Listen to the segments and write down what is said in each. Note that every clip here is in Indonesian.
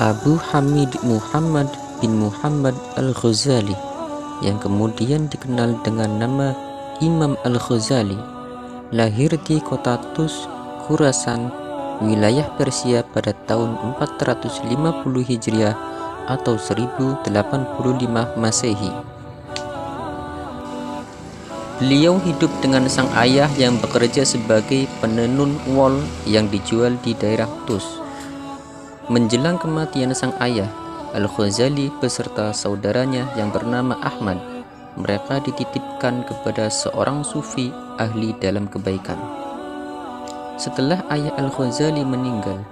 Abu Hamid Muhammad bin Muhammad Al-Ghazali, yang kemudian dikenal dengan nama Imam Al-Ghazali, lahir di kota Tus, Khurasan, wilayah Persia pada tahun 450 Hijriah atau 1085 Masehi. Beliau hidup dengan sang ayah yang bekerja sebagai penenun wol yang dijual di daerah Tus. Menjelang kematian sang ayah, Al-Ghazali beserta saudaranya yang bernama Ahmad, mereka dititipkan kepada seorang sufi ahli dalam kebaikan. Setelah ayah Al-Ghazali meninggal,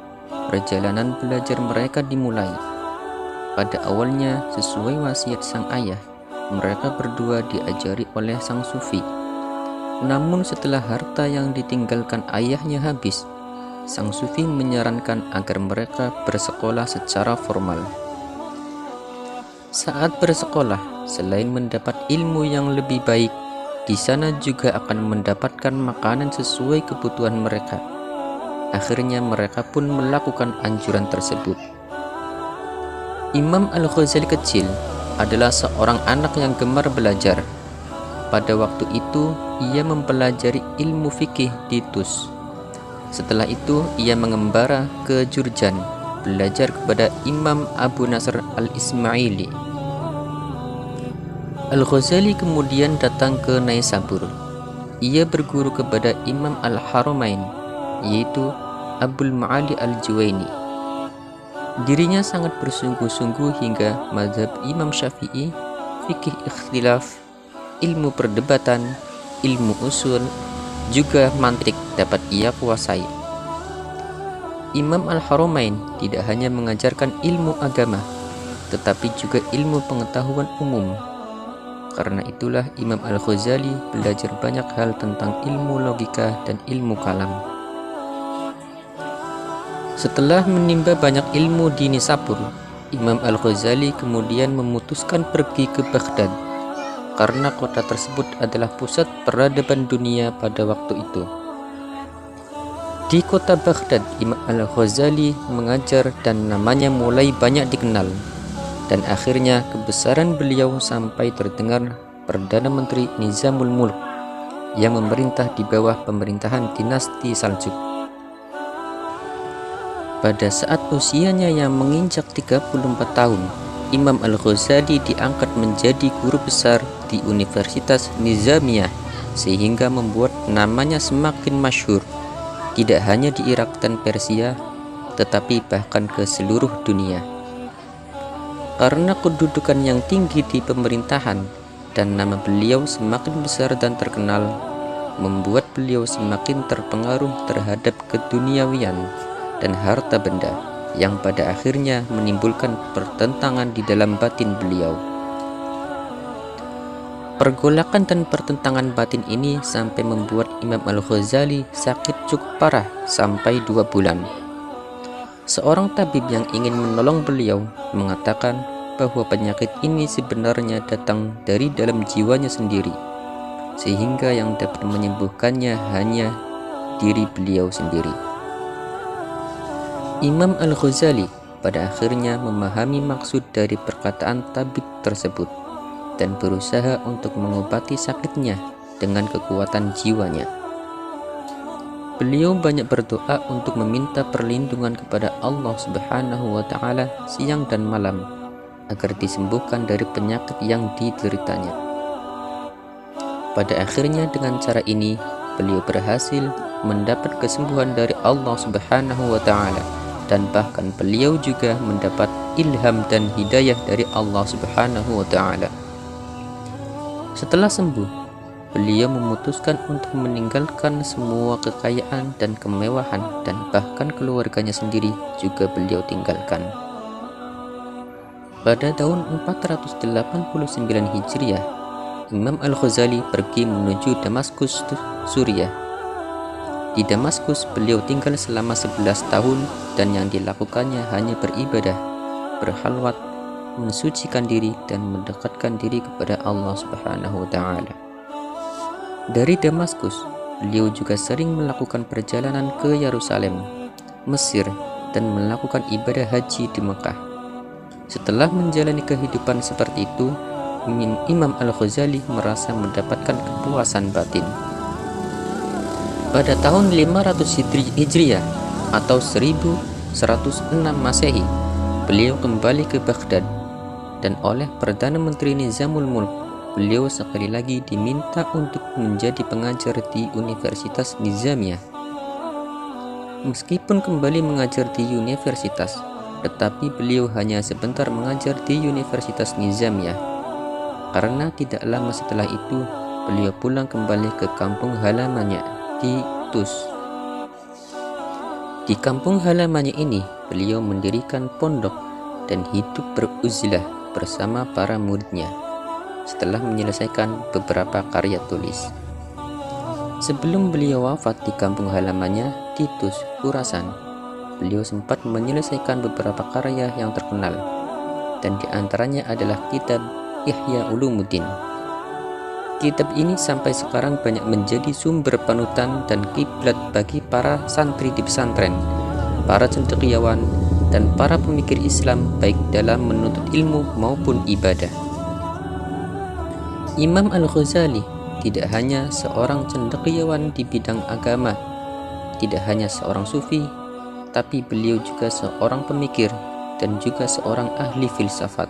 perjalanan belajar mereka dimulai. Pada awalnya, sesuai wasiat sang ayah, mereka berdua diajari oleh sang sufi. Namun setelah harta yang ditinggalkan ayahnya habis, sang sufi menyarankan agar mereka bersekolah secara formal. Saat bersekolah, selain mendapat ilmu yang lebih baik, di sana juga akan mendapatkan makanan sesuai kebutuhan mereka. Akhirnya mereka pun melakukan anjuran tersebut. Imam Al-Ghazali kecil adalah seorang anak yang gemar belajar. Pada waktu itu, ia mempelajari ilmu fikih di Tus. Setelah itu, ia mengembara ke Jurjan, belajar kepada Imam Abu Nasr Al-Ismaili. Al-Ghazali kemudian datang ke Naisabur. Ia berguru kepada Imam Al-Haramain, yaitu Abul Ma'ali Al-Juwaini. Dirinya sangat bersungguh-sungguh hingga mazhab Imam Syafi'i, fikih ikhtilaf, ilmu perdebatan, ilmu usul, juga mantik dapat ia kuasai. Imam Al-Haramain tidak hanya mengajarkan ilmu agama, tetapi juga ilmu pengetahuan umum. Karena itulah Imam Al-Ghazali belajar banyak hal tentang ilmu logika dan ilmu kalam. Setelah menimba banyak ilmu di Nisapur, Imam Al-Ghazali kemudian memutuskan pergi ke Baghdad, karena kota tersebut adalah pusat peradaban dunia pada waktu itu. Di kota Baghdad, Imam Al-Ghazali mengajar dan namanya mulai banyak dikenal, dan akhirnya kebesaran beliau sampai terdengar Perdana Menteri Nizamul Mulk yang memerintah di bawah pemerintahan dinasti Saljuk. Pada saat usianya yang menginjak 34 tahun, Imam Al-Ghazali diangkat menjadi guru besar di Universitas Nizamiyah, sehingga membuat namanya semakin masyhur, tidak hanya di Irak dan Persia, tetapi bahkan ke seluruh dunia. Karena kedudukan yang tinggi di pemerintahan dan nama beliau semakin besar dan terkenal, membuat beliau semakin terpengaruh terhadap keduniawian dan harta benda, yang pada akhirnya menimbulkan pertentangan di dalam batin beliau. Pergolakan dan pertentangan batin ini sampai membuat Imam Al-Ghazali sakit cukup parah sampai 2 bulan. Seorang tabib yang ingin menolong beliau mengatakan bahwa penyakit ini sebenarnya datang dari dalam jiwanya sendiri, sehingga yang dapat menyembuhkannya hanya diri beliau sendiri. Imam Al-Ghazali pada akhirnya memahami maksud dari perkataan tabib tersebut dan berusaha untuk mengobati sakitnya dengan kekuatan jiwanya. Beliau banyak berdoa untuk meminta perlindungan kepada Allah Subhanahu wa Ta'ala siang dan malam agar disembuhkan dari penyakit yang dideritanya. Pada akhirnya dengan cara ini beliau berhasil mendapat kesembuhan dari Allah Subhanahu wa Ta'ala, dan bahkan beliau juga mendapat ilham dan hidayah dari Allah Subhanahu wa Ta'ala. Setelah sembuh, beliau memutuskan untuk meninggalkan semua kekayaan dan kemewahan, dan bahkan keluarganya sendiri juga beliau tinggalkan. Pada tahun 489 Hijriah, Imam Al-Ghazali pergi menuju Damaskus, Suriah. Di Damaskus, beliau tinggal selama 11 tahun dan yang dilakukannya hanya beribadah, berhalwat, mensucikan diri, dan mendekatkan diri kepada Allah Subhanahu wa Ta'ala. Dari Damaskus, beliau juga sering melakukan perjalanan ke Yerusalem, Mesir, dan melakukan ibadah haji di Mekah. Setelah menjalani kehidupan seperti itu, Imam Al-Ghazali merasa mendapatkan kepuasan batin. Pada tahun 500 Hijriah atau 1106 Masehi, beliau kembali ke Baghdad, dan oleh Perdana Menteri Nizamul Mulk, beliau sekali lagi diminta untuk menjadi pengajar di Universitas Nizamiyah. Meskipun kembali mengajar di universitas, tetapi beliau hanya sebentar mengajar di Universitas Nizamiyah, karena tidak lama setelah itu beliau pulang kembali ke kampung halamannya di Tus. Di kampung halamannya ini, beliau mendirikan pondok dan hidup beruzlah bersama para muridnya setelah menyelesaikan beberapa karya tulis. Sebelum beliau wafat di kampung halamannya di Tus, Khurasan, beliau sempat menyelesaikan beberapa karya yang terkenal, dan diantaranya adalah kitab Ihya Ulumuddin. Kitab ini sampai sekarang banyak menjadi sumber panutan dan kiblat bagi para santri di pesantren, para cendekiawan, dan para pemikir Islam baik dalam menuntut ilmu maupun ibadah. Imam Al-Ghazali tidak hanya seorang cendekiawan di bidang agama, tidak hanya seorang sufi, tapi beliau juga seorang pemikir dan juga seorang ahli filsafat.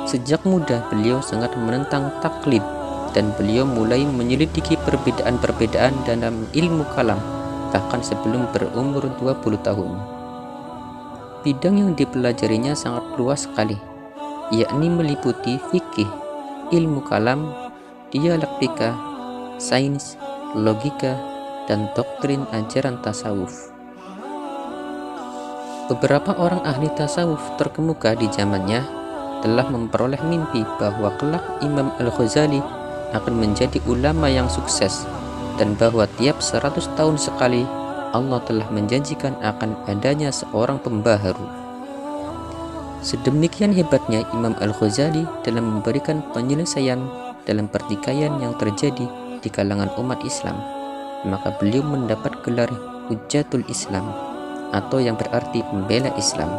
Sejak muda beliau sangat menentang taklid, dan beliau mulai menyelidiki perbedaan-perbedaan dalam ilmu kalam bahkan sebelum berumur 20 tahun. Bidang yang dipelajarinya sangat luas sekali, yakni meliputi fikih, ilmu kalam, dialektika, sains, logika, dan doktrin ajaran tasawuf. Beberapa orang ahli tasawuf terkemuka di zamannya telah memperoleh mimpi bahwa kelak Imam Al-Ghazali akan menjadi ulama yang sukses, dan bahwa tiap 100 tahun sekali Allah telah menjanjikan akan adanya seorang pembaharu. Sedemikian hebatnya Imam Al-Ghazali dalam memberikan penyelesaian dalam pertikaian yang terjadi di kalangan umat Islam, maka beliau mendapat gelar Hujjatul Islam, atau yang berarti pembela Islam.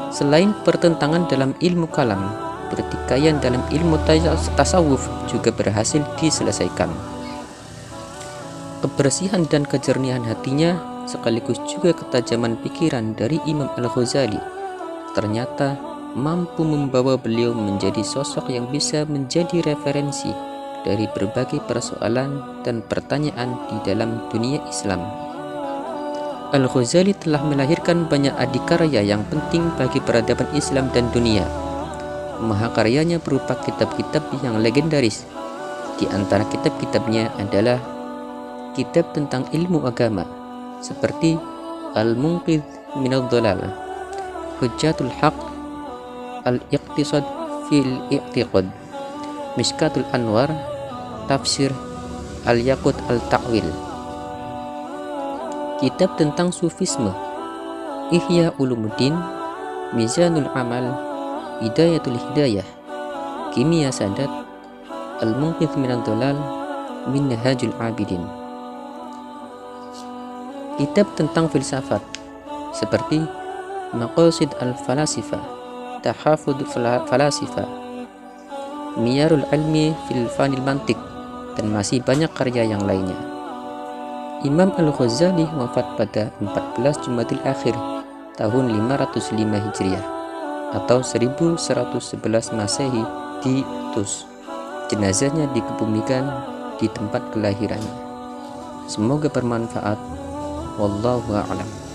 Selain pertentangan dalam ilmu kalam, pertikaian dalam ilmu tasawuf juga berhasil diselesaikan. Kebersihan dan kejernihan hatinya sekaligus juga ketajaman pikiran dari Imam Al-Ghazali ternyata mampu membawa beliau menjadi sosok yang bisa menjadi referensi dari berbagai persoalan dan pertanyaan di dalam dunia Islam. Al-Ghazali telah melahirkan banyak adikarya yang penting bagi peradaban Islam dan dunia. Mahakaryanya berupa kitab-kitab yang legendaris. Di antara kitab-kitabnya adalah kitab tentang ilmu agama seperti Al-Munqidh Minadh Dhalal, Hujjatul Haq, Al-Iqtisad fil I'tiqad, Mishkatul Anwar, Tafsir Al-Yaqut Al-Ta'wil. Kitab tentang sufisme, Ihya Ulumuddin, Mizanul Amal, Hidayatul Hidayah, Kimia Sadat, Al-Munqidh Minadh Dhalal, Minhajul Abidin. Kitab tentang filsafat seperti Maqasid Al-Falasifa, Tahafud Falasifa, Miyarul Ilmi fil Fanil Mantiq, dan masih banyak karya yang lainnya. Imam Al-Ghazali wafat pada 14 Jumadil Akhir tahun 505 Hijriah atau 1111 Masehi di Tus. Jenazahnya dikebumikan di tempat kelahirannya. Semoga bermanfaat. Wallahu a'lam.